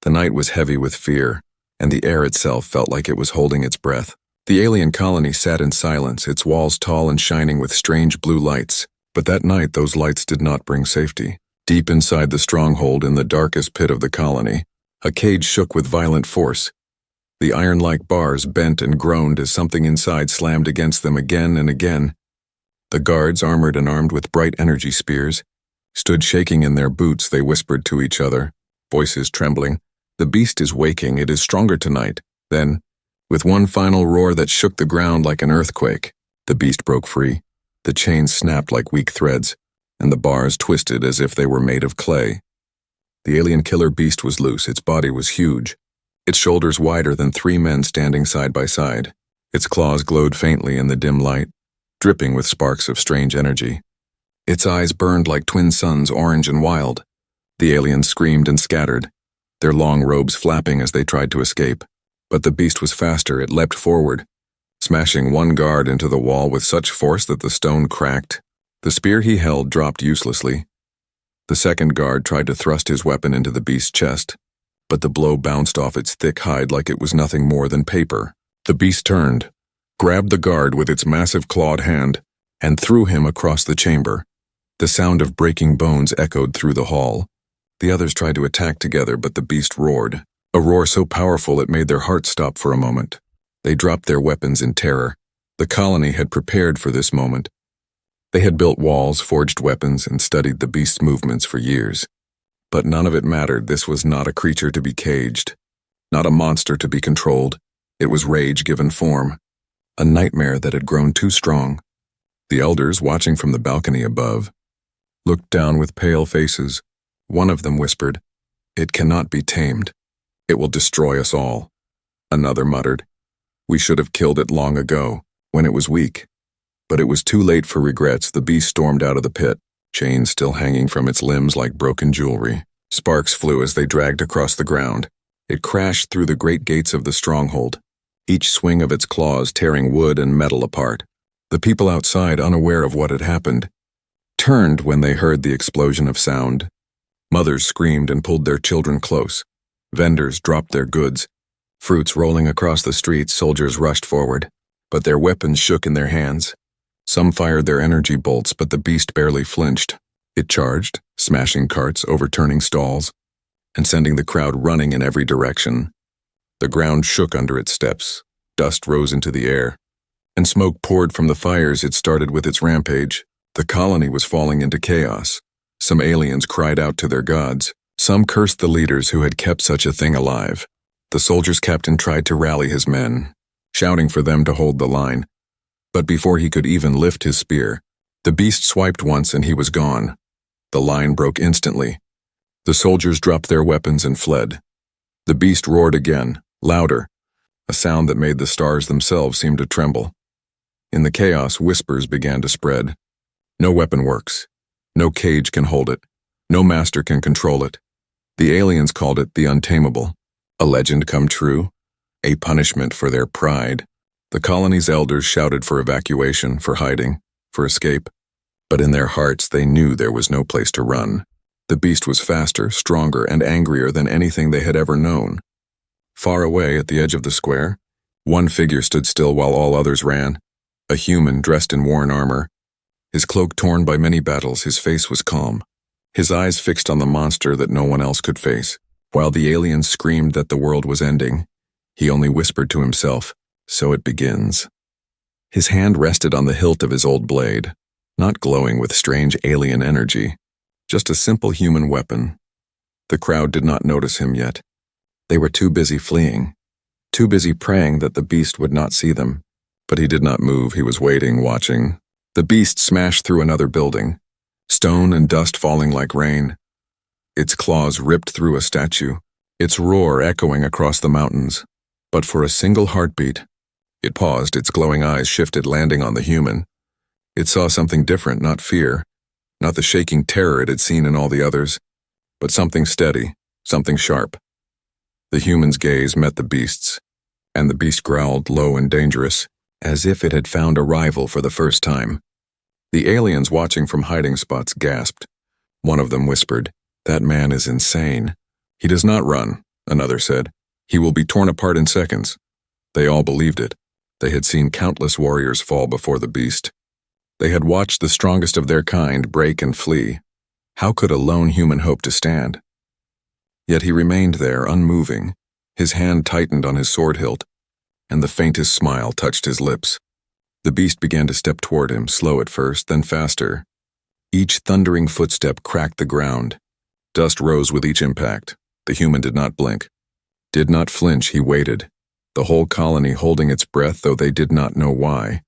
The night was heavy with fear, and the air itself felt like it was holding its breath. The alien colony sat in silence, its walls tall and shining with strange blue lights. But that night those lights did not bring safety. Deep inside the stronghold, in the darkest pit of the colony, a cage shook with violent force. The iron-like bars bent and groaned as something inside slammed against them again and again. The guards, armored and armed with bright energy spears, stood shaking in their boots. They whispered to each other, voices trembling. "The beast is waking, it is stronger tonight." Then, with one final roar that shook the ground like an earthquake, the beast broke free. The chains snapped like weak threads, and the bars twisted as if they were made of clay. The alien killer beast was loose. Its body was huge, its shoulders wider than 3 men standing side by side. Its claws glowed faintly in the dim light, dripping with sparks of strange energy. Its eyes burned like twin suns, orange and wild. The aliens screamed and scattered, their long robes flapping as they tried to escape. But the beast was faster. It leapt forward, smashing one guard into the wall with such force that the stone cracked. The spear he held dropped uselessly. The second guard tried to thrust his weapon into the beast's chest, but the blow bounced off its thick hide like it was nothing more than paper. The beast turned, grabbed the guard with its massive clawed hand, and threw him across the chamber. The sound of breaking bones echoed through the hall. The others tried to attack together, but the beast roared, a roar so powerful it made their hearts stop for a moment. They dropped their weapons in terror. The colony had prepared for this moment. They had built walls, forged weapons, and studied the beast's movements for years. But none of it mattered. This was not a creature to be caged, not a monster to be controlled. It was rage given form, a nightmare that had grown too strong. The elders, watching from the balcony above, looked down with pale faces. One of them whispered, "It cannot be tamed. It will destroy us all." Another muttered, "We should have killed it long ago, when it was weak." But it was too late for regrets. The beast stormed out of the pit, chains still hanging from its limbs like broken jewelry. Sparks flew as they dragged across the ground. It crashed through the great gates of the stronghold, each swing of its claws tearing wood and metal apart. The people outside, unaware of what had happened, turned when they heard the explosion of sound. Mothers screamed and pulled their children close. Vendors dropped their goods. Fruits rolling across the streets, soldiers rushed forward, but their weapons shook in their hands. Some fired their energy bolts, but the beast barely flinched. It charged, smashing carts, overturning stalls, and sending the crowd running in every direction. The ground shook under its steps, dust rose into the air, and smoke poured from the fires it started with its rampage. The colony was falling into chaos. Some aliens cried out to their gods. Some cursed the leaders who had kept such a thing alive. The soldier's captain tried to rally his men, shouting for them to hold the line. But before he could even lift his spear, the beast swiped once and he was gone. The line broke instantly. The soldiers dropped their weapons and fled. The beast roared again, louder, a sound that made the stars themselves seem to tremble. In the chaos, whispers began to spread. No weapon works. No cage can hold it. No master can control it. The aliens called it the untamable. A legend come true? A punishment for their pride. The colony's elders shouted for evacuation, for hiding, for escape. But in their hearts they knew there was no place to run. The beast was faster, stronger, and angrier than anything they had ever known. Far away at the edge of the square, one figure stood still while all others ran. A human dressed in worn armor. His cloak torn by many battles, his face was calm. His eyes fixed on the monster that no one else could face. While the aliens screamed that the world was ending, he only whispered to himself, "So it begins." His hand rested on the hilt of his old blade, not glowing with strange alien energy, just a simple human weapon. The crowd did not notice him yet. They were too busy fleeing, too busy praying that the beast would not see them. But he did not move. He was waiting, watching. The beast smashed through another building, stone and dust falling like rain. Its claws ripped through a statue, its roar echoing across the mountains. But for a single heartbeat, it paused, its glowing eyes shifted, landing on the human. It saw something different, not fear, not the shaking terror it had seen in all the others, but something steady, something sharp. The human's gaze met the beast's, and the beast growled, low and dangerous, as if it had found a rival for the first time. The aliens watching from hiding spots gasped. One of them whispered, "That man is insane. He does not run. another said. "He will be torn apart in seconds." They all believed it. They had seen countless warriors fall before the beast. They had watched the strongest of their kind break and flee. How could a lone human hope to stand? Yet he remained there, unmoving. His hand tightened on his sword hilt, and the faintest smile touched his lips. The beast began to step toward him, slow at first, then faster. Each thundering footstep cracked the ground. Dust rose with each impact. The human did not blink, did not flinch. He waited, the whole colony holding its breath, though they did not know why.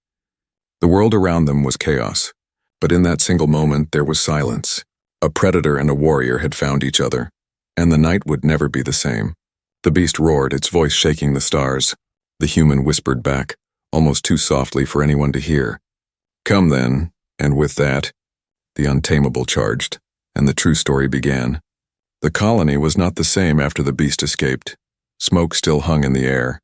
The world around them was chaos, but in that single moment there was silence. A predator and a warrior had found each other, and the night would never be the same. The beast roared, its voice shaking the stars. The human whispered back, almost too softly for anyone to hear. "Come then," and with that, the untamable charged, and the true story began. The colony was not the same after the beast escaped. Smoke still hung in the air.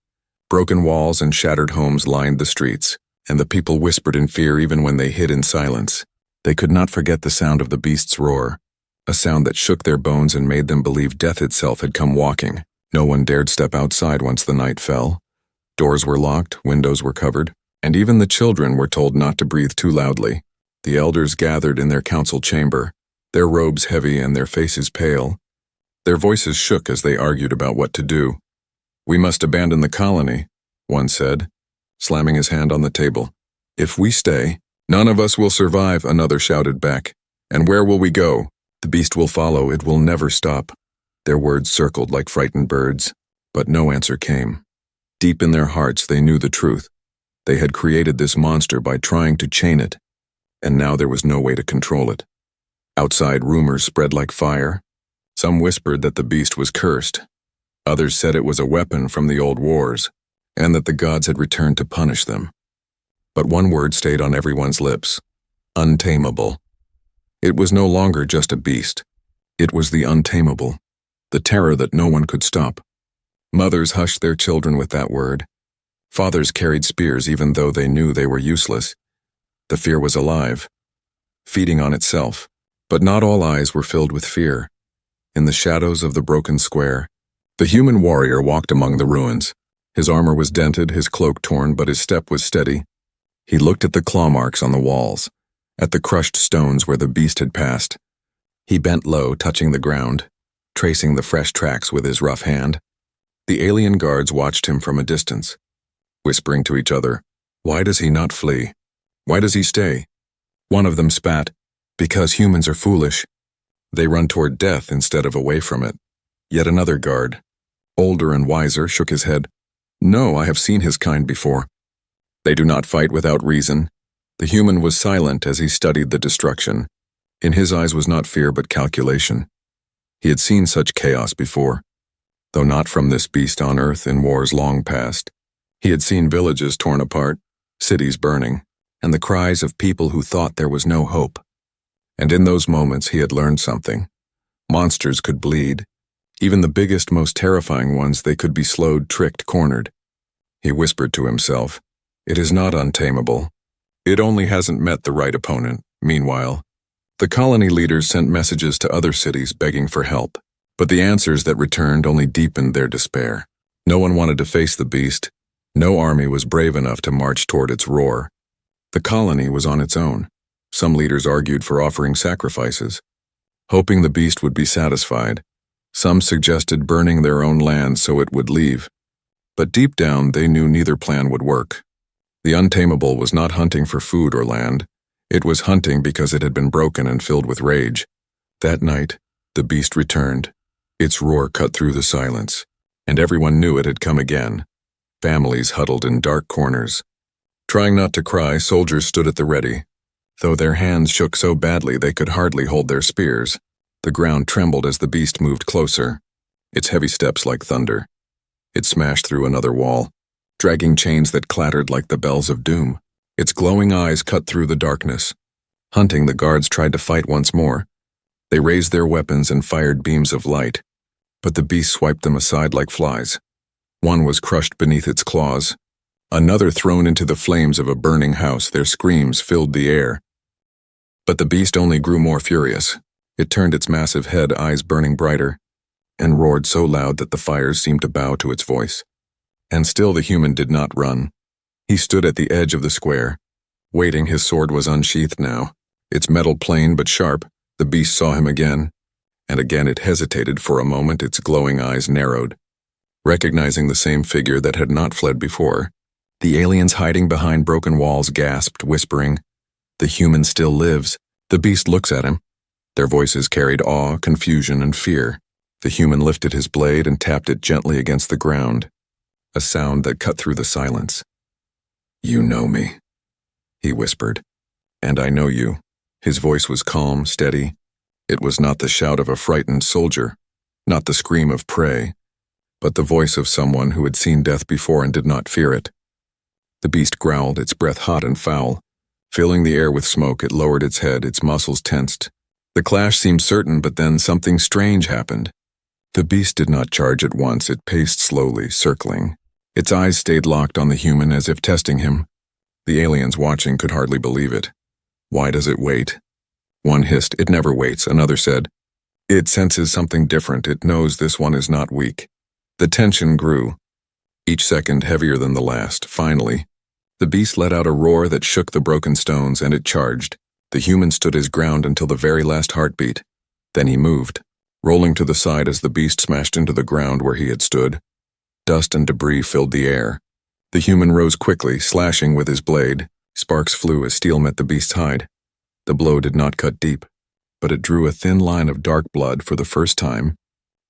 Broken walls and shattered homes lined the streets, and the people whispered in fear even when they hid in silence. They could not forget the sound of the beast's roar, a sound that shook their bones and made them believe death itself had come walking. No one dared step outside once the night fell. Doors were locked, windows were covered, and even the children were told not to breathe too loudly. The elders gathered in their council chamber, their robes heavy and their faces pale. Their voices shook as they argued about what to do. "We must abandon the colony," one said, slamming his hand on the table. "If we stay, none of us will survive," another shouted back. "And where will we go? The beast will follow, it will never stop." Their words circled like frightened birds, but no answer came. Deep in their hearts they knew the truth. They had created this monster by trying to chain it, and now there was no way to control it. Outside, rumors spread like fire. Some whispered that the beast was cursed. Others said it was a weapon from the old wars, and that the gods had returned to punish them. But one word stayed on everyone's lips: untamable. It was no longer just a beast. It was the untamable, the terror that no one could stop. Mothers hushed their children with that word. Fathers carried spears even though they knew they were useless. The fear was alive, feeding on itself. But not all eyes were filled with fear. In the shadows of the broken square, the human warrior walked among the ruins. His armor was dented, his cloak torn, but his step was steady. He looked at the claw marks on the walls, at the crushed stones where the beast had passed. He bent low, touching the ground, tracing the fresh tracks with his rough hand. The alien guards watched him from a distance, whispering to each other, "Why does he not flee? Why does he stay?" One of them spat, "Because humans are foolish. They run toward death instead of away from it." Yet another guard, older and wiser, shook his head. "No, I have seen his kind before. They do not fight without reason." The human was silent as he studied the destruction. In his eyes was not fear but calculation. He had seen such chaos before, though not from this beast on Earth in wars long past. He had seen villages torn apart, cities burning, and the cries of people who thought there was no hope. And in those moments he had learned something. Monsters could bleed. Even the biggest, most terrifying ones, they could be slowed, tricked, cornered. He whispered to himself, "It is not untamable. It only hasn't met the right opponent." Meanwhile, the colony leaders sent messages to other cities begging for help, but the answers that returned only deepened their despair. No one wanted to face the beast. No army was brave enough to march toward its roar. The colony was on its own. Some leaders argued for offering sacrifices, hoping the beast would be satisfied. Some suggested burning their own land so it would leave. But deep down, they knew neither plan would work. The untamable was not hunting for food or land. It was hunting because it had been broken and filled with rage. That night, the beast returned. Its roar cut through the silence, and everyone knew it had come again. Families huddled in dark corners. Trying not to cry, soldiers stood at the ready. Though their hands shook so badly they could hardly hold their spears, the ground trembled as the beast moved closer, its heavy steps like thunder. It smashed through another wall, dragging chains that clattered like the bells of doom. Its glowing eyes cut through the darkness. Hunting, the guards tried to fight once more. They raised their weapons and fired beams of light, but the beast swiped them aside like flies. One was crushed beneath its claws, another thrown into the flames of a burning house. Their screams filled the air. But the beast only grew more furious. It turned its massive head, eyes burning brighter. and roared so loud that the fires seemed to bow to its voice. And still the human did not run. He stood at the edge of the square. Waiting, his sword was unsheathed now. Its metal plain but sharp. The beast saw him again. And again it hesitated for a moment, its glowing eyes narrowed. Recognizing the same figure that had not fled before, the aliens hiding behind broken walls gasped, whispering, "The human still lives." The beast looks at him. Their voices carried awe, confusion, and fear. The human lifted his blade and tapped it gently against the ground, a sound that cut through the silence. "You know me," he whispered. "And I know you." His voice was calm, steady. It was not the shout of a frightened soldier, not the scream of prey, but the voice of someone who had seen death before and did not fear it. The beast growled, its breath hot and foul. Filling the air with smoke, it lowered its head, its muscles tensed. The clash seemed certain, but then something strange happened. The beast did not charge at once, it paced slowly, circling. Its eyes stayed locked on the human as if testing him. The aliens watching could hardly believe it. "Why does it wait?" One hissed, "It never waits." Another said, "It senses something different. It knows this one is not weak." The tension grew, each second heavier than the last. Finally, the beast let out a roar that shook the broken stones, and it charged. The human stood his ground until the very last heartbeat. Then he moved, rolling to the side as the beast smashed into the ground where he had stood. Dust and debris filled the air. The human rose quickly, slashing with his blade. Sparks flew as steel met the beast's hide. The blow did not cut deep, but it drew a thin line of dark blood for the first time.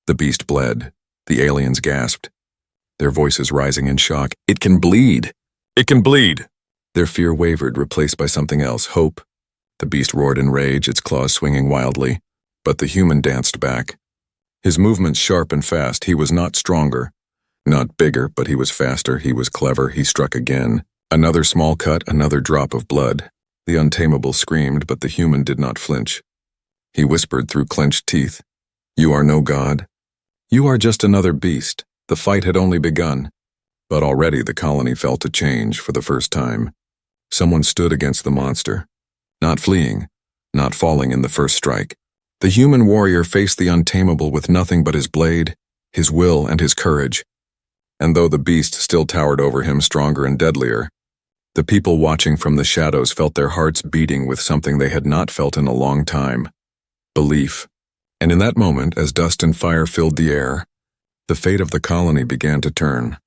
The beast bled. The aliens gasped, their voices rising in shock. "It can bleed! It can bleed!" Their fear wavered, replaced by something else, hope. The beast roared in rage, its claws swinging wildly, but the human danced back. His movements sharp and fast. He was not stronger, not bigger, but he was faster, he was clever. He struck again. Another small cut, another drop of blood. The untamable screamed, but the human did not flinch. He whispered through clenched teeth, "You are no god. You are just another beast." The fight had only begun, but already the colony felt a change for the first time. Someone stood against the monster, not fleeing, not falling in the first strike. The human warrior faced the untamable with nothing but his blade, his will, and his courage. And though the beast still towered over him, stronger and deadlier, the people watching from the shadows felt their hearts beating with something they had not felt in a long time: belief. And in that moment, as dust and fire filled the air, the fate of the colony began to turn.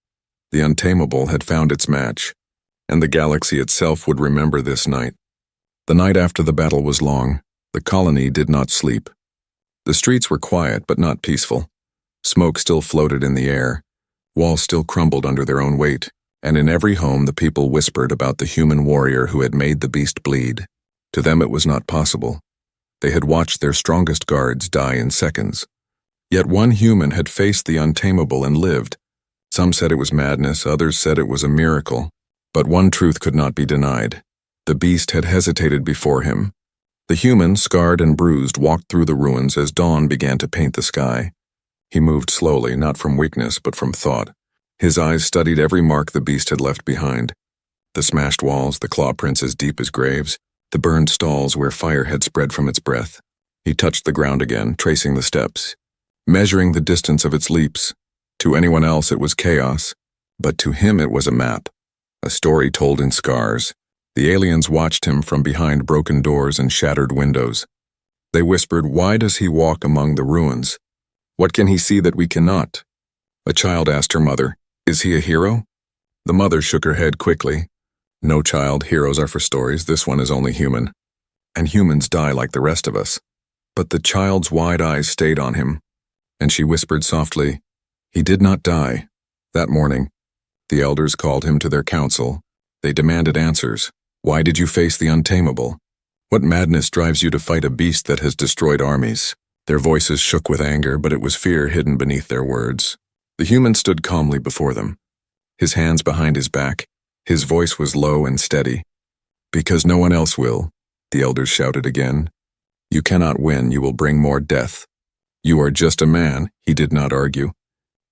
The untamable had found its match, and the galaxy itself would remember this night. The night after the battle was long. The colony did not sleep. The streets were quiet but not peaceful. Smoke still floated in the air. Walls still crumbled under their own weight. And in every home the people whispered about the human warrior who had made the beast bleed. To them it was not possible. They had watched their strongest guards die in seconds. Yet one human had faced the untamable and lived. Some said it was madness, others said it was a miracle. But one truth could not be denied. The beast had hesitated before him. The human, scarred and bruised, walked through the ruins as dawn began to paint the sky. He moved slowly, not from weakness but from thought. His eyes studied every mark the beast had left behind. The smashed walls, the claw prints as deep as graves, the burned stalls where fire had spread from its breath. He touched the ground again, tracing the steps, measuring the distance of its leaps. To anyone else it was chaos, but to him it was a map, a story told in scars. The aliens watched him from behind broken doors and shattered windows. They whispered, "Why does he walk among the ruins? What can he see that we cannot?" A child asked her mother, "Is he a hero?" The mother shook her head quickly. "No, child, heroes are for stories. This one is only human. And humans die like the rest of us." But the child's wide eyes stayed on him, and she whispered softly, "He did not die." That morning, the elders called him to their council. They demanded answers. Why did you face the untamable? What madness drives you to fight a beast that has destroyed armies? Their voices shook with anger, but it was fear hidden beneath their words. The human stood calmly before them, his hands behind his back. His voice was low and steady. "Because no one else will," the elders shouted again. "You cannot win, you will bring more death. You are just a man." He did not argue.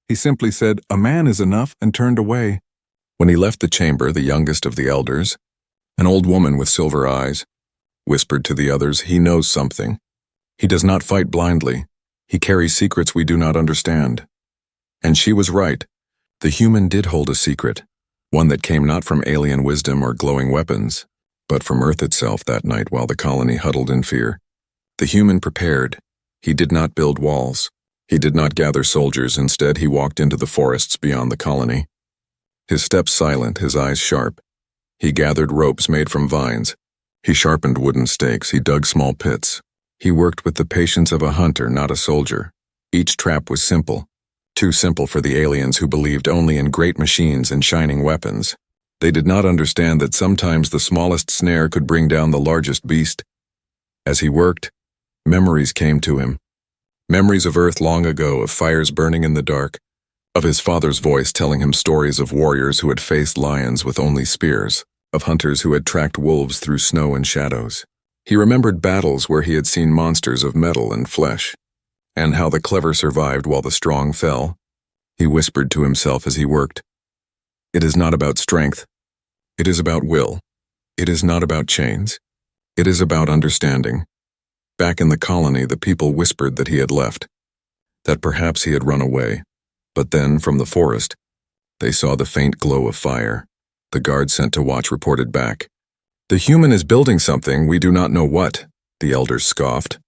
He simply said, "A man is enough," and turned away. When he left the chamber, the youngest of the elders, an old woman with silver eyes, whispered to the others, "He knows something. He does not fight blindly. He carries secrets we do not understand. And she was right. The human did hold a secret, one that came not from alien wisdom or glowing weapons, but from Earth itself that night while the colony huddled in fear. The human prepared. He did not build walls. He did not gather soldiers. Instead, he walked into the forests beyond the colony. His steps silent, his eyes sharp. He gathered ropes made from vines. He sharpened wooden stakes. He dug small pits. He worked with the patience of a hunter, not a soldier. Each trap was simple. Too simple for the aliens who believed only in great machines and shining weapons. They did not understand that sometimes the smallest snare could bring down the largest beast. As he worked, memories came to him. Memories of Earth long ago, of fires burning in the dark, of his father's voice telling him stories of warriors who had faced lions with only spears, of hunters who had tracked wolves through snow and shadows. He remembered battles where he had seen monsters of metal and flesh, and how the clever survived while the strong fell. He whispered to himself as he worked, "It is not about strength. It is about will. It is not about chains. It is about understanding." Back in the colony, the people whispered that he had left, that perhaps he had run away. But then, from the forest, they saw the faint glow of fire. The guard sent to watch reported back. "The human is building something, we do not know what," the elders scoffed.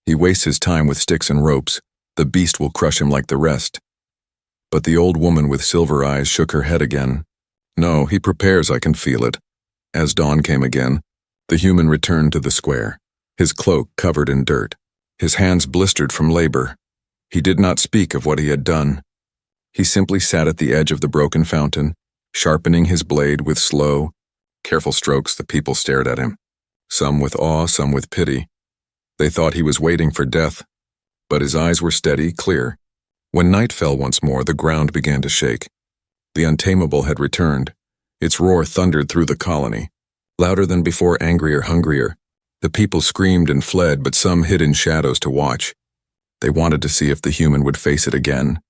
"He wastes his time with sticks and ropes. The beast will crush him like the rest." But the old woman with silver eyes shook her head again. "No, he prepares, I can feel it." As dawn came again, the human returned to the square, his cloak covered in dirt, his hands blistered from labor. He did not speak of what he had done. He simply sat at the edge of the broken fountain, sharpening his blade with slow, careful strokes. The people stared at him, some with awe, some with pity. They thought he was waiting for death, but his eyes were steady, clear. When night fell once more, the ground began to shake. The untamable had returned. Its roar thundered through the colony, louder than before, angrier, hungrier. The people screamed and fled, but some hid in shadows to watch. They wanted to see if the human would face it again,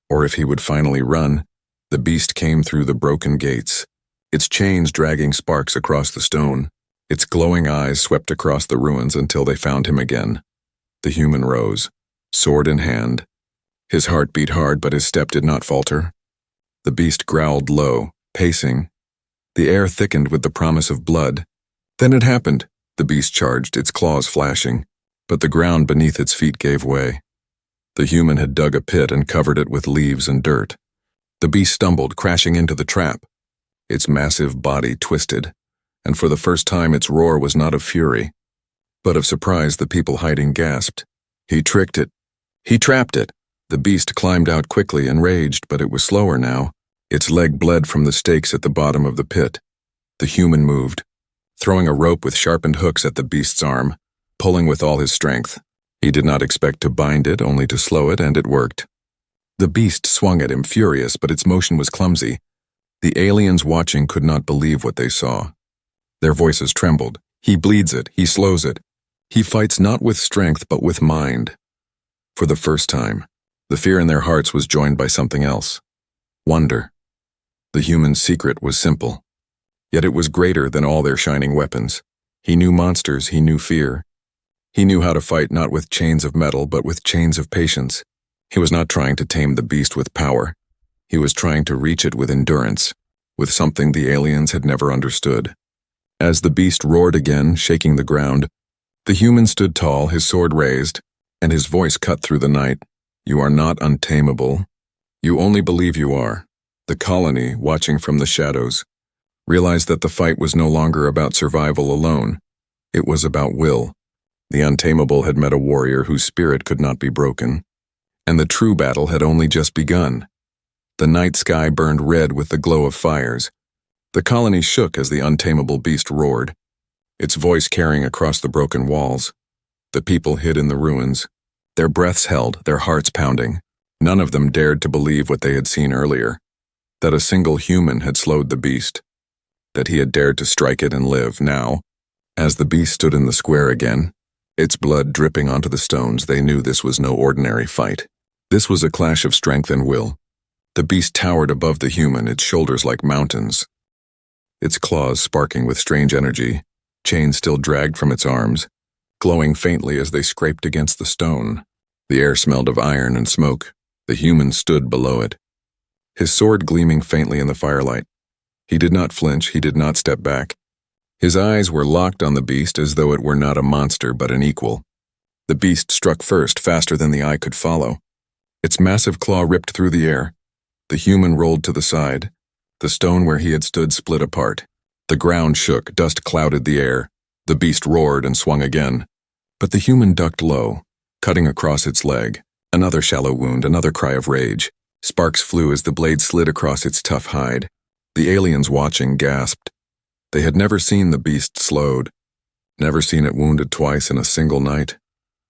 or if he would finally run. The beast came through the broken gates, its chains dragging sparks across the stone. Its glowing eyes swept across the ruins until they found him again. The human rose, sword in hand. His heart beat hard, but his step did not falter. The beast growled low, pacing. The air thickened with the promise of blood. Then it happened. The beast charged, its claws flashing, but the ground beneath its feet gave way. The human had dug a pit and covered it with leaves and dirt. The beast stumbled, crashing into the trap. Its massive body twisted, and for the first time its roar was not of fury, but of surprise. The people hiding gasped. He tricked it. He trapped it. The beast climbed out quickly, enraged, but it was slower now. Its leg bled from the stakes at the bottom of the pit. The human moved, throwing a rope with sharpened hooks at the beast's arm, pulling with all his strength. He did not expect to bind it, only to slow it, and it worked. The beast swung at him, furious, but its motion was clumsy. The aliens watching could not believe what they saw. Their voices trembled. "He bleeds it. He slows it. He fights not with strength, but with mind." For the first time, the fear in their hearts was joined by something else. Wonder. The human's secret was simple, yet it was greater than all their shining weapons. He knew monsters, he knew fear. He knew how to fight not with chains of metal, but with chains of patience. He was not trying to tame the beast with power. He was trying to reach it with endurance, with something the aliens had never understood. As the beast roared again, shaking the ground, the human stood tall, his sword raised, and his voice cut through the night. "You are not untamable. You only believe you are." The colony, watching from the shadows, realized that the fight was no longer about survival alone. It was about will. The untamable had met a warrior whose spirit could not be broken, and the true battle had only just begun. The night sky burned red with the glow of fires. The colony shook as the untamable beast roared, its voice carrying across the broken walls. The people hid in the ruins, their breaths held, their hearts pounding. None of them dared to believe what they had seen earlier, that a single human had slowed the beast, that he had dared to strike it and live. Now, as the beast stood in the square again, its blood dripping onto the stones, they knew this was no ordinary fight. This was a clash of strength and will. The beast towered above the human, its shoulders like mountains, its claws sparking with strange energy, chains still dragged from its arms, glowing faintly as they scraped against the stone. The air smelled of iron and smoke. The human stood below it, his sword gleaming faintly in the firelight. He did not flinch, he did not step back. His eyes were locked on the beast as though it were not a monster but an equal. The beast struck first, faster than the eye could follow. Its massive claw ripped through the air. The human rolled to the side. The stone where he had stood split apart. The ground shook, dust clouded the air. The beast roared and swung again. But the human ducked low, cutting across its leg. Another shallow wound, another cry of rage. Sparks flew as the blade slid across its tough hide. The aliens watching gasped. They had never seen the beast slowed, never seen it wounded twice in a single night.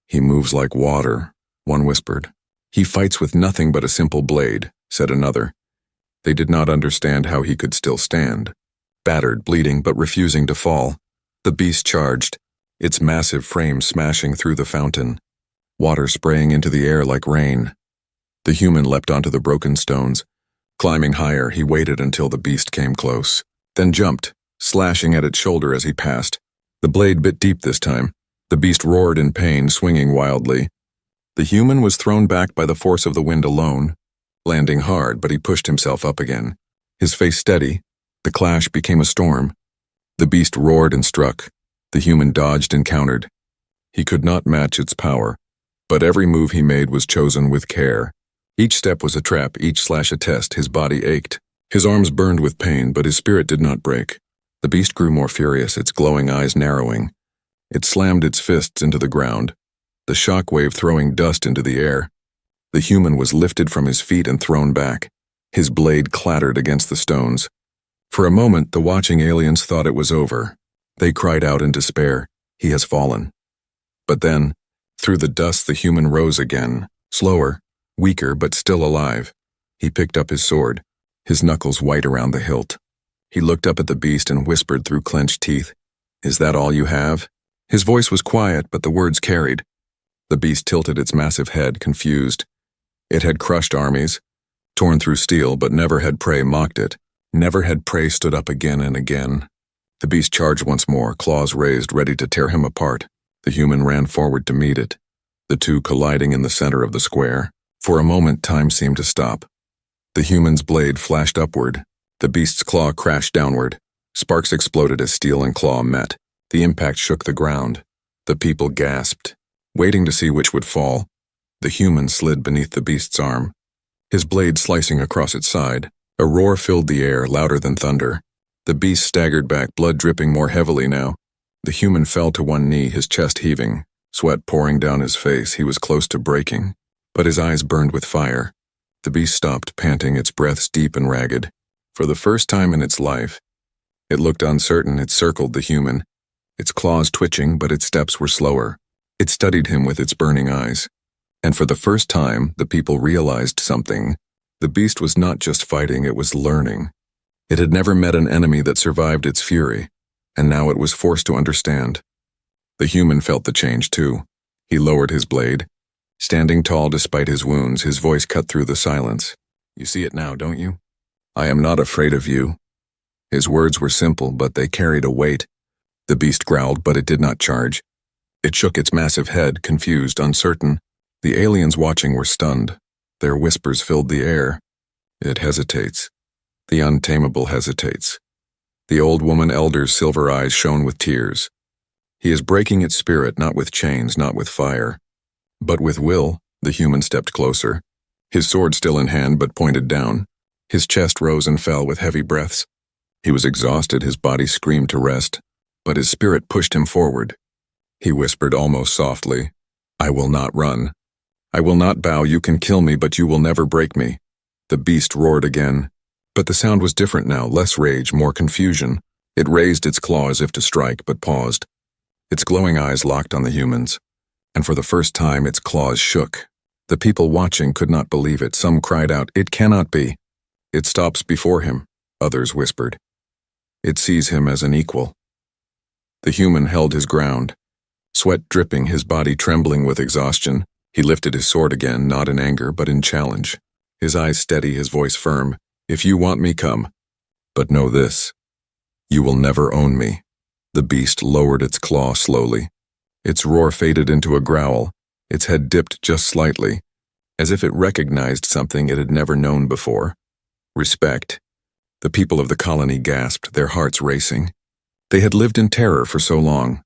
He moves like water, one whispered. He fights with nothing but a simple blade, said another. They did not understand how he could still stand. Battered, bleeding, but refusing to fall. The beast charged, its massive frame smashing through the fountain, water spraying into the air like rain. The human leapt onto the broken stones. Climbing higher, he waited until the beast came close, then jumped, slashing at its shoulder as he passed. The blade bit deep this time. The beast roared in pain, swinging wildly. The human was thrown back by the force of the wind alone, landing hard, but he pushed himself up again. His face steady, the clash became a storm. The beast roared and struck. The human dodged and countered. He could not match its power, but every move he made was chosen with care. Each step was a trap, each slash a test. His body ached. His arms burned with pain, but his spirit did not break. The beast grew more furious, its glowing eyes narrowing. It slammed its fists into the ground, the shock wave throwing dust into the air. The human was lifted from his feet and thrown back. His blade clattered against the stones. For a moment, the watching aliens thought it was over. They cried out in despair, "He has fallen." But then, through the dust, the human rose again, slower, weaker, but still alive. He picked up his sword, his knuckles white around the hilt. He looked up at the beast and whispered through clenched teeth, "Is that all you have?" His voice was quiet, but the words carried. The beast tilted its massive head, confused. It had crushed armies, torn through steel, but never had prey mocked it. Never had prey stood up again and again. The beast charged once more, claws raised, ready to tear him apart. The human ran forward to meet it, the two colliding in the center of the square. For a moment, time seemed to stop. The human's blade flashed upward. The beast's claw crashed downward. Sparks exploded as steel and claw met. The impact shook the ground. The people gasped, waiting to see which would fall. The human slid beneath the beast's arm, his blade slicing across its side. A roar filled the air, louder than thunder. The beast staggered back, blood dripping more heavily now. The human fell to one knee, his chest heaving, sweat pouring down his face. He was close to breaking, but his eyes burned with fire. The beast stopped, panting, its breaths deep and ragged. For the first time in its life, it looked uncertain. It circled the human, its claws twitching, but its steps were slower. It studied him with its burning eyes. And for the first time, the people realized something. The beast was not just fighting, it was learning. It had never met an enemy that survived its fury, and now it was forced to understand. The human felt the change too. He lowered his blade, standing tall despite his wounds, his voice cut through the silence. "You see it now, don't you? I am not afraid of you." His words were simple, but they carried a weight. The beast growled, but it did not charge. It shook its massive head, confused, uncertain. The aliens watching were stunned. Their whispers filled the air. "It hesitates. The untamable hesitates." The old woman elder's silver eyes shone with tears. "He is breaking its spirit, not with chains, not with fire, but with will." The human stepped closer, his sword still in hand but pointed down. His chest rose and fell with heavy breaths. He was exhausted, his body screamed to rest, but his spirit pushed him forward. He whispered almost softly, "I will not run. I will not bow. You can kill me, but you will never break me." The beast roared again, but the sound was different now, less rage, more confusion. It raised its claw as if to strike, but paused. Its glowing eyes locked on the humans, and for the first time its claws shook. The people watching could not believe it. Some cried out, "It cannot be." "It stops before him," others whispered. "It sees him as an equal." The human held his ground, sweat dripping, his body trembling with exhaustion. He lifted his sword again, not in anger, but in challenge. His eyes steady, his voice firm. "If you want me, come. But know this. You will never own me." The beast lowered its claw slowly. Its roar faded into a growl. Its head dipped just slightly, as if it recognized something it had never known before. Respect. The people of the colony gasped, their hearts racing. They had lived in terror for so long,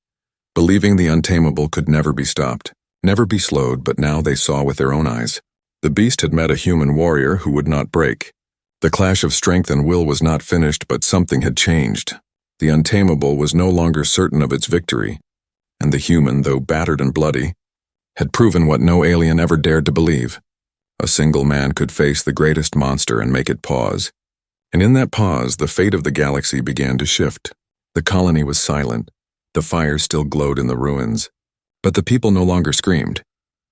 believing the untamable could never be stopped, never be slowed, but now they saw with their own eyes. The beast had met a human warrior who would not break. The clash of strength and will was not finished, but something had changed. The untamable was no longer certain of its victory, and the human, though battered and bloody, had proven what no alien ever dared to believe. A single man could face the greatest monster and make it pause. And in that pause, the fate of the galaxy began to shift. The colony was silent. The fires still glowed in the ruins. But the people no longer screamed.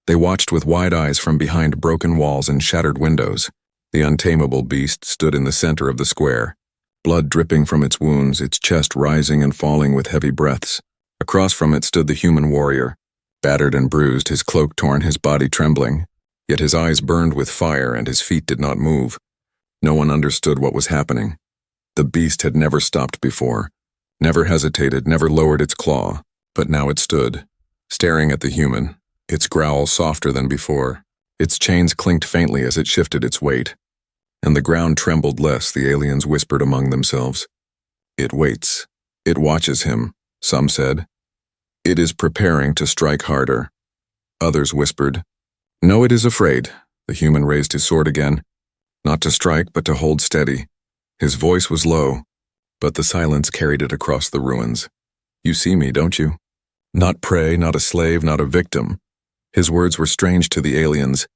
They watched with wide eyes from behind broken walls and shattered windows. The untamable beast stood in the center of the square, blood dripping from its wounds, its chest rising and falling with heavy breaths. Across from it stood the human warrior, battered and bruised, his cloak torn, his body trembling. Yet his eyes burned with fire and his feet did not move. No one understood what was happening. The beast had never stopped before, never hesitated, never lowered its claw, but now it stood, staring at the human, its growl softer than before. Its chains clinked faintly as it shifted its weight, and the ground trembled less. The aliens whispered among themselves. It waits. It watches him, some said. It is preparing to strike harder. Others whispered. No, it is afraid. The human raised his sword again, not to strike, but to hold steady. His voice was low, but the silence carried it across the ruins. You see me, don't you? Not prey, not a slave, not a victim. His words were strange to the aliens.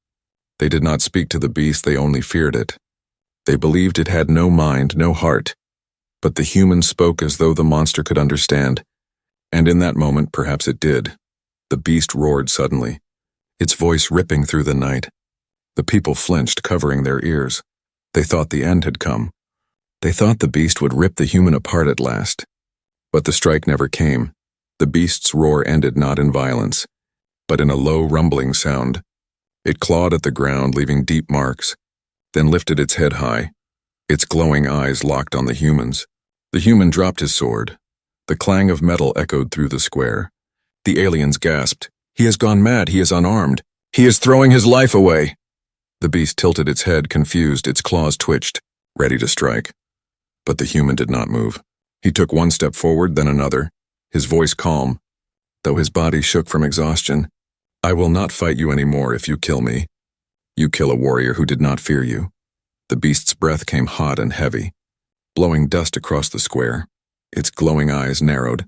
They did not speak to the beast, they only feared it. They believed it had no mind, no heart. But the human spoke as though the monster could understand. And in that moment, perhaps it did. The beast roared suddenly, its voice ripping through the night. The people flinched, covering their ears. They thought the end had come. They thought the beast would rip the human apart at last. But the strike never came. The beast's roar ended not in violence, but in a low rumbling sound. It clawed at the ground, leaving deep marks, then lifted its head high. Its glowing eyes locked on the humans. The human dropped his sword. The clang of metal echoed through the square. The aliens gasped. He has gone mad, he is unarmed. He is throwing his life away. The beast tilted its head, confused, its claws twitched, ready to strike. But the human did not move. He took one step forward, then another, his voice calm, though his body shook from exhaustion. I will not fight you anymore if you kill me. You kill a warrior who did not fear you. The beast's breath came hot and heavy, blowing dust across the square. Its glowing eyes narrowed.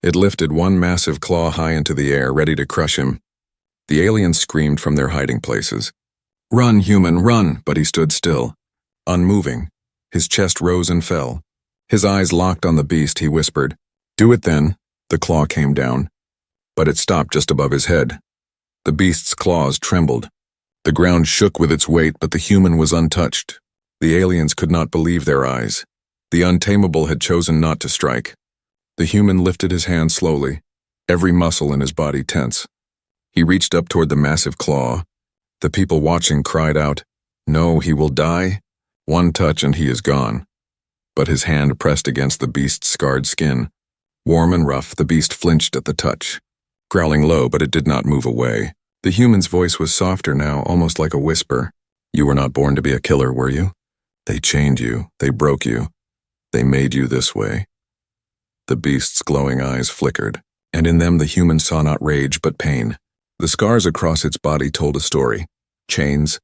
It lifted one massive claw high into the air, ready to crush him. The aliens screamed from their hiding places. Run, human, run! But he stood still, unmoving. His chest rose and fell. His eyes locked on the beast, he whispered. Do it then. The claw came down, but it stopped just above his head. The beast's claws trembled. The ground shook with its weight, but the human was untouched. The aliens could not believe their eyes. The untamable had chosen not to strike. The human lifted his hand slowly, every muscle in his body tense. He reached up toward the massive claw. The people watching cried out, No, he will die. One touch and he is gone. But his hand pressed against the beast's scarred skin. Warm and rough, the beast flinched at the touch, growling low, but it did not move away. The human's voice was softer now, almost like a whisper. You were not born to be a killer, were you? They chained you, they broke you, they made you this way. The beast's glowing eyes flickered, and in them the human saw not rage but pain. The scars across its body told a story. Chains,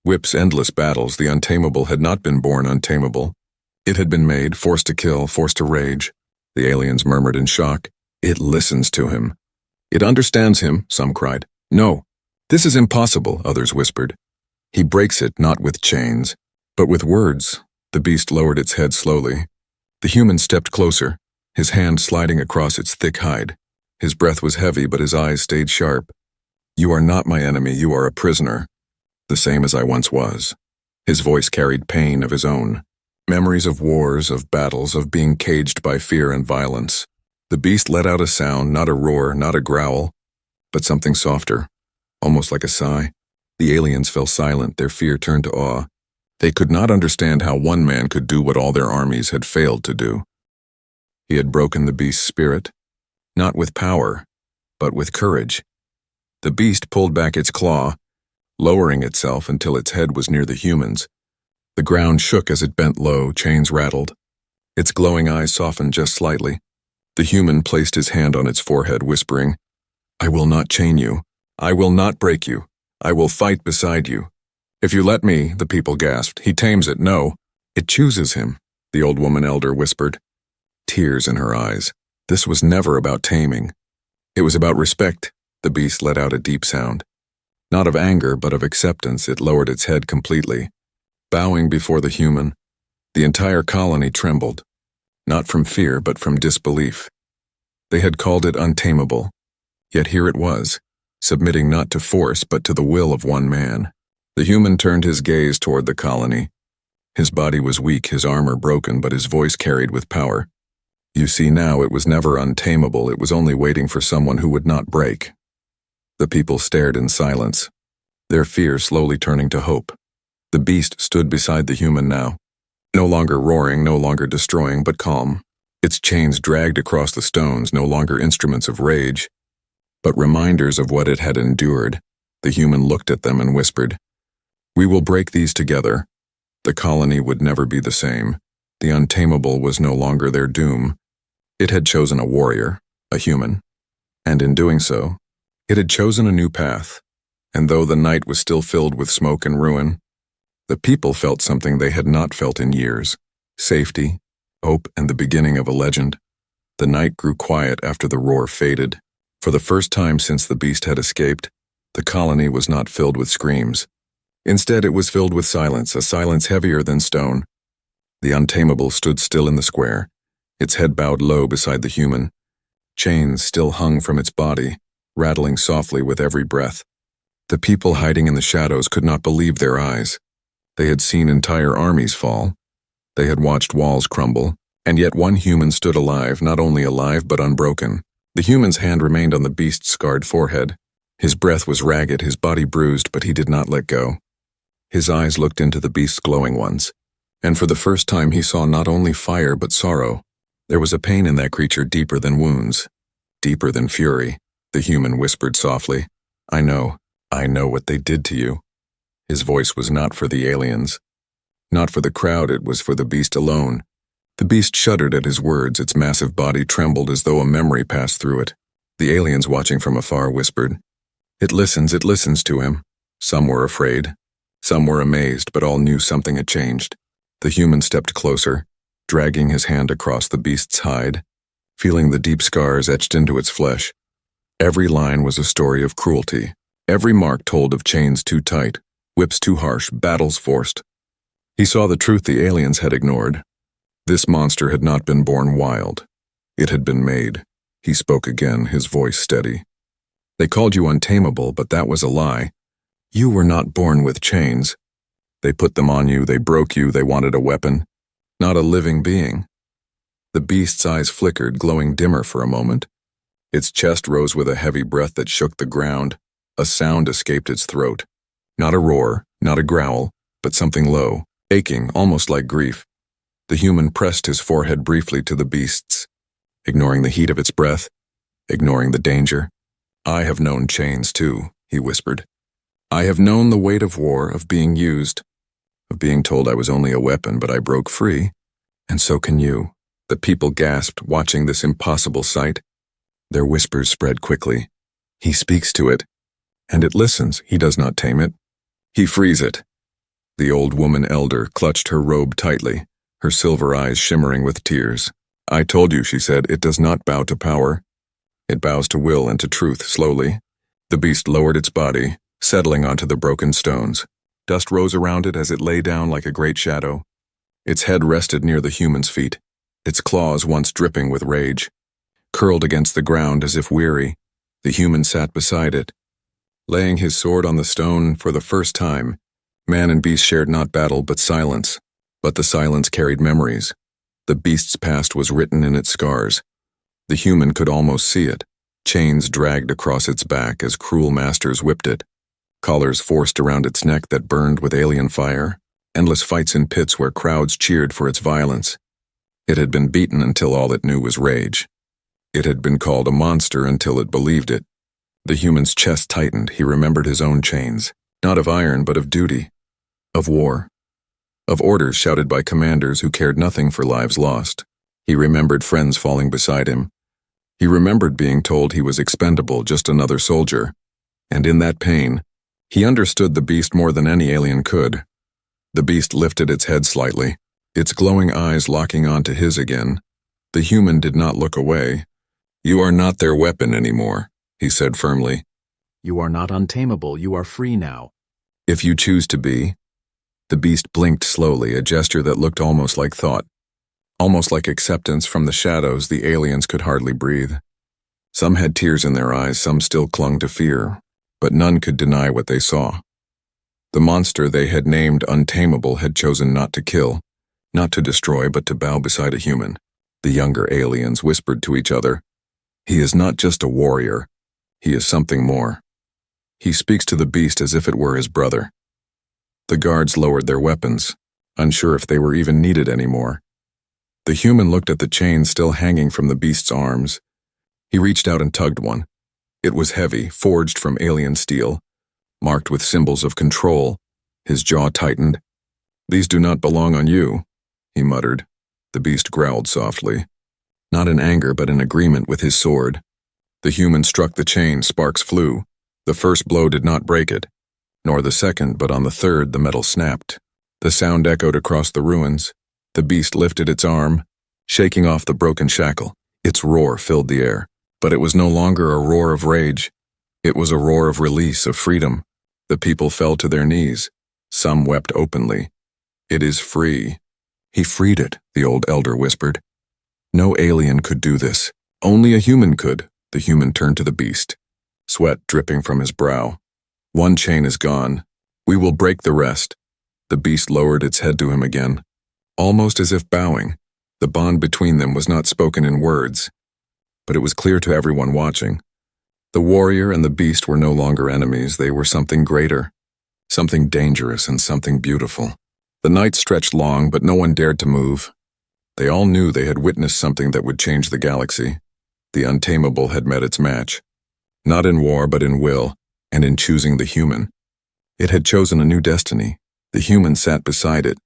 whips, endless battles. The untamable had not been born untamable. It had been made, forced to kill, forced to rage. The aliens murmured in shock. It listens to him. It understands him, some cried. No, this is impossible, others whispered. He breaks it not with chains, but with words. The beast lowered its head slowly. The human stepped closer, his hand sliding across its thick hide. His breath was heavy, but his eyes stayed sharp. You are not my enemy, you are a prisoner, the same as I once was. His voice carried pain of his own, memories of wars, of battles, of being caged by fear and violence. The beast let out a sound, not a roar, not a growl, but something softer, almost like a sigh. The aliens fell silent, their fear turned to awe. They could not understand how one man could do what all their armies had failed to do. He had broken the beast's spirit, not with power, but with courage. The beast pulled back its claw, lowering itself until its head was near the human's. The ground shook as it bent low, chains rattled. Its glowing eyes softened just slightly. The human placed his hand on its forehead, whispering, "I will not chain you. I will not break you. I will fight beside you." "If you let me," the people gasped. "He tames it, no." "It chooses him," the old woman elder whispered, tears in her eyes. This was never about taming. It was about respect. The beast let out a deep sound. Not of anger, but of acceptance. It lowered its head completely, bowing before the human. The entire colony trembled, not from fear, but from disbelief. They had called it untamable, yet here it was, submitting not to force, but to the will of one man. The human turned his gaze toward the colony. His body was weak, his armor broken, but his voice carried with power. "You see now, it was never untamable, it was only waiting for someone who would not break." The people stared in silence, their fear slowly turning to hope. The beast stood beside the human now, no longer roaring, no longer destroying, but calm. Its chains dragged across the stones, no longer instruments of rage, but reminders of what it had endured. The human looked at them and whispered, "We will break these together." The colony would never be the same. The untamable was no longer their doom. It had chosen a warrior, a human, and in doing so, it had chosen a new path. And though the night was still filled with smoke and ruin, the people felt something they had not felt in years: safety, hope, and the beginning of a legend. The night grew quiet after the roar faded. For the first time since the beast had escaped, the colony was not filled with screams. Instead, it was filled with silence, a silence heavier than stone. The untamable stood still in the square, its head bowed low beside the human. Chains still hung from its body, rattling softly with every breath. The people hiding in the shadows could not believe their eyes. They had seen entire armies fall. They had watched walls crumble, and yet one human stood alive, not only alive but unbroken. The human's hand remained on the beast's scarred forehead. His breath was ragged, his body bruised, but he did not let go. His eyes looked into the beast's glowing ones, and for the first time he saw not only fire but sorrow. There was a pain in that creature deeper than wounds, deeper than fury. The human whispered softly, I know what they did to you." His voice was not for the aliens, not for the crowd, it was for the beast alone. The beast shuddered at his words, its massive body trembled as though a memory passed through it. The aliens watching from afar whispered, it listens to him." Some were afraid, some were amazed, but all knew something had changed. The human stepped closer, dragging his hand across the beast's hide, feeling the deep scars etched into its flesh. Every line was a story of cruelty. Every mark told of chains too tight, whips too harsh, battles forced. He saw the truth the aliens had ignored. This monster had not been born wild. It had been made. He spoke again, his voice steady. "They called you untamable, but that was a lie. You were not born with chains. They put them on you, they broke you, they wanted a weapon, not a living being." The beast's eyes flickered, glowing dimmer for a moment. Its chest rose with a heavy breath that shook the ground. A sound escaped its throat. Not a roar, not a growl, but something low, aching, almost like grief. The human pressed his forehead briefly to the beast's, ignoring the heat of its breath, ignoring the danger. "I have known chains too," he whispered. "I have known the weight of war, of being used, of being told I was only a weapon, but I broke free. And so can you." The people gasped, watching this impossible sight. Their whispers spread quickly. "He speaks to it, and it listens. He does not tame it. He frees it." The old woman elder clutched her robe tightly, her silver eyes shimmering with tears. "I told you," she said, "it does not bow to power. It bows to will and to truth." Slowly, the beast lowered its body, settling onto the broken stones. Dust rose around it as it lay down like a great shadow. Its head rested near the human's feet, its claws once dripping with rage. Curled against the ground as if weary, the human sat beside it. Laying his sword on the stone for the first time, man and beast shared not battle but silence. But the silence carried memories. The beast's past was written in its scars. The human could almost see it. Chains dragged across its back as cruel masters whipped it. Collars forced around its neck that burned with alien fire. Endless fights in pits where crowds cheered for its violence. It had been beaten until all it knew was rage. It had been called a monster until it believed it. The human's chest tightened. He remembered his own chains, not of iron but of duty, of war, of orders shouted by commanders who cared nothing for lives lost. He remembered friends falling beside him. He remembered being told he was expendable, just another soldier. And in that pain, he understood the beast more than any alien could. The beast lifted its head slightly, its glowing eyes locking onto his again. The human did not look away. "You are not their weapon anymore," he said firmly. "You are not untamable, you are free now." "If you choose to be." The beast blinked slowly, a gesture that looked almost like thought. Almost like acceptance. From the shadows, the aliens could hardly breathe. Some had tears in their eyes, some still clung to fear, but none could deny what they saw. The monster they had named Untamable had chosen not to kill, not to destroy, but to bow beside a human. The younger aliens whispered to each other, "He is not just a warrior, he is something more. He speaks to the beast as if it were his brother." The guards lowered their weapons, unsure if they were even needed anymore. The human looked at the chain still hanging from the beast's arms. He reached out and tugged one. It was heavy, forged from alien steel, marked with symbols of control. His jaw tightened. "These do not belong on you," he muttered. The beast growled softly, not in anger but in agreement with his sword. The human struck the chain, sparks flew. The first blow did not break it, nor the second, but on the third the metal snapped. The sound echoed across the ruins. The beast lifted its arm, shaking off the broken shackle. Its roar filled the air, but it was no longer a roar of rage. It was a roar of release, of freedom. The people fell to their knees. Some wept openly. "It is free." "He freed it," the old elder whispered. "No alien could do this. Only a human could." The human turned to the beast, sweat dripping from his brow. "One chain is gone. We will break the rest." The beast lowered its head to him again, almost as if bowing. The bond between them was not spoken in words, but it was clear to everyone watching. The warrior and the beast were no longer enemies. They were something greater, something dangerous and something beautiful. The night stretched long, but no one dared to move. They all knew they had witnessed something that would change the galaxy. The untamable had met its match, not in war but in will, and in choosing the human. It had chosen a new destiny. The human sat beside it,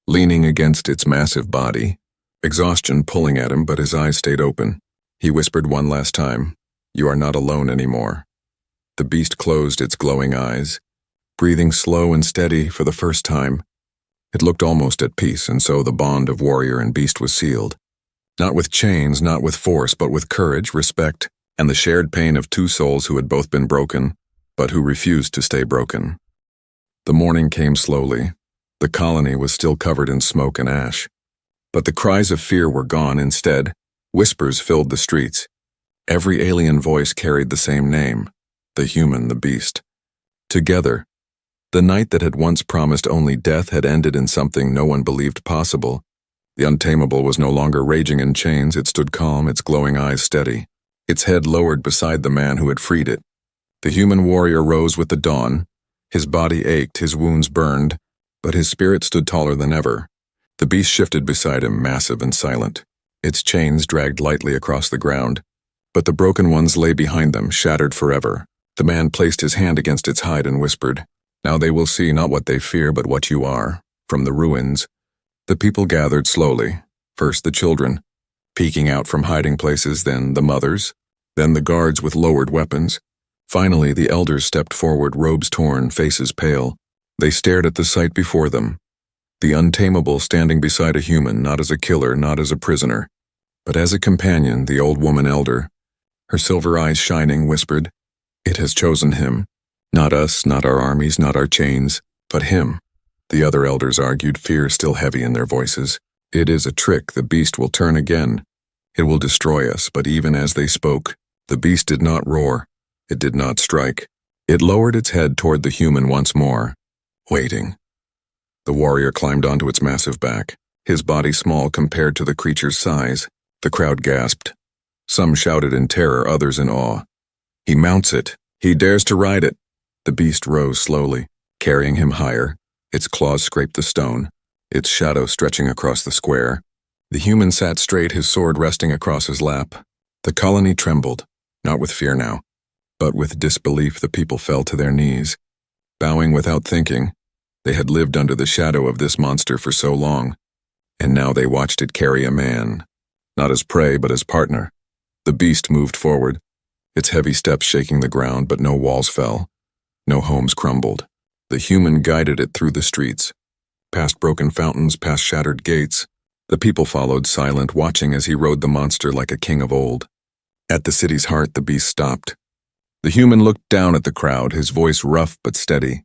leaning against its massive body, exhaustion pulling at him, but his eyes stayed open. He whispered one last time, "You are not alone anymore." The beast closed its glowing eyes, breathing slow and steady for the first time. It looked almost at peace, and so the bond of warrior and beast was sealed. Not with chains, not with force, but with courage, respect, and the shared pain of two souls who had both been broken, but who refused to stay broken. The morning came slowly. The colony was still covered in smoke and ash. But the cries of fear were gone. Instead, whispers filled the streets. Every alien voice carried the same name, the human, the beast. Together, the night that had once promised only death had ended in something no one believed possible. The untamable was no longer raging in chains. It stood calm, its glowing eyes steady, its head lowered beside the man who had freed it. The human warrior rose with the dawn. His body ached, his wounds burned, but his spirit stood taller than ever. The beast shifted beside him, massive and silent. Its chains dragged lightly across the ground, but the broken ones lay behind them, shattered forever. The man placed his hand against its hide and whispered, "Now they will see not what they fear, but what you are." From the ruins, the people gathered slowly. First the children, peeking out from hiding places, then the mothers, then the guards with lowered weapons. Finally, the elders stepped forward, robes torn, faces pale. They stared at the sight before them. The untamable standing beside a human, not as a killer, not as a prisoner, but as a companion. The old woman elder, her silver eyes shining, whispered, "It has chosen him. Not us, not our armies, not our chains, but him." The other elders argued, fear still heavy in their voices. "It is a trick. The beast will turn again. It will destroy us." But even as they spoke, the beast did not roar. It did not strike. It lowered its head toward the human once more, waiting. The warrior climbed onto its massive back, his body small compared to the creature's size. The crowd gasped. Some shouted in terror, others in awe. "He mounts it. He dares to ride it." The beast rose slowly, carrying him higher. Its claws scraped the stone, its shadow stretching across the square. The human sat straight, his sword resting across his lap. The colony trembled, not with fear now, But with disbelief the people fell to their knees. Bowing without thinking, they had lived under the shadow of this monster for so long, and now they watched it carry a man, not as prey but as partner. The beast moved forward, its heavy steps shaking the ground, but no walls fell, no homes crumbled. The human guided it through the streets, past broken fountains, past shattered gates. The people followed, silent, watching as he rode the monster like a king of old. At the city's heart, the beast stopped. The human looked down at the crowd, his voice rough but steady.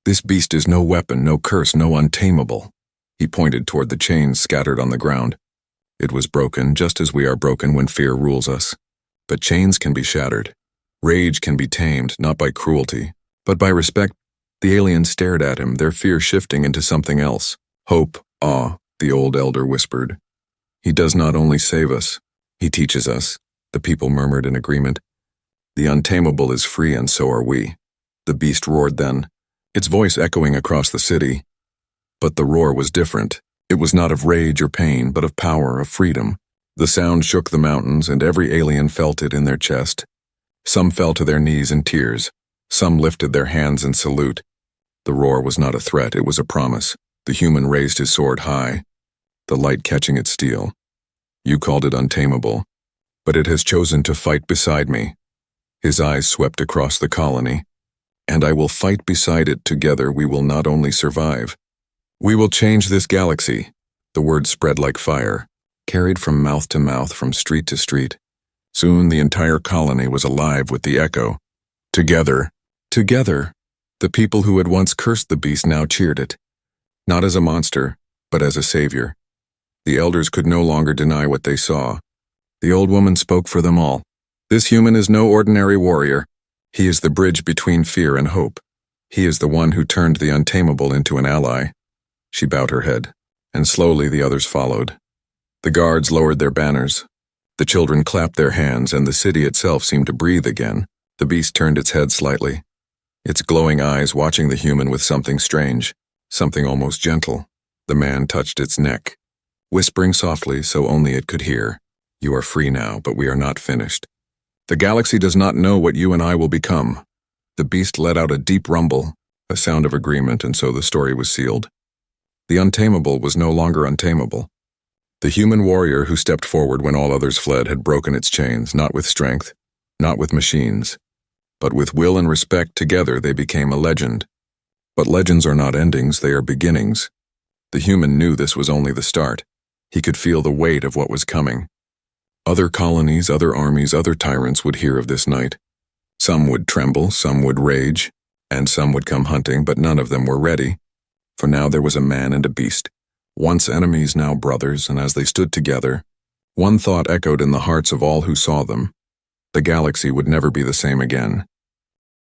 "This beast is no weapon, no curse, no untamable." He pointed toward the chains scattered on the ground. "It was broken, just as we are broken when fear rules us. But chains can be shattered. Rage can be tamed, not by cruelty, but by respect." The aliens stared at him, their fear shifting into something else. "Hope, awe," the old elder whispered. "He does not only save us, he teaches us," the people murmured in agreement. "The untamable is free, and so are we." The beast roared then, its voice echoing across the city. But the roar was different. It was not of rage or pain, but of power, of freedom. The sound shook the mountains, and every alien felt it in their chest. Some fell to their knees in tears. Some lifted their hands in salute. The roar was not a threat, it was a promise. The human raised his sword high, the light catching its steel. "You called it untamable, but it has chosen to fight beside me." His eyes swept across the colony. "And I will fight beside it. Together we will not only survive. We will change this galaxy." The word spread like fire, carried from mouth to mouth, from street to street. Soon the entire colony was alive with the echo. Together, together. The people who had once cursed the beast now cheered it, not as a monster, but as a savior. The elders could no longer deny what they saw. The old woman spoke for them all. "This human is no ordinary warrior. He is the bridge between fear and hope. He is the one who turned the untamable into an ally." She bowed her head, and slowly the others followed. The guards lowered their banners. The children clapped their hands, and the city itself seemed to breathe again. The beast turned its head slightly, its glowing eyes watching the human with something strange, something almost gentle. The man touched its neck, whispering softly so only it could hear, "You are free now, but we are not finished. The galaxy does not know what you and I will become." The beast let out a deep rumble, a sound of agreement, and so the story was sealed. The untamable was no longer untamable. The human warrior who stepped forward when all others fled had broken its chains, not with strength, not with machines, but with will and respect. Together they became a legend. But legends are not endings, they are beginnings. The human knew this was only the start. He could feel the weight of what was coming. Other colonies, other armies, other tyrants would hear of this night. Some would tremble, some would rage, and some would come hunting, but none of them were ready. For now there was a man and a beast, once enemies, now brothers, and as they stood together, one thought echoed in the hearts of all who saw them. The galaxy would never be the same again.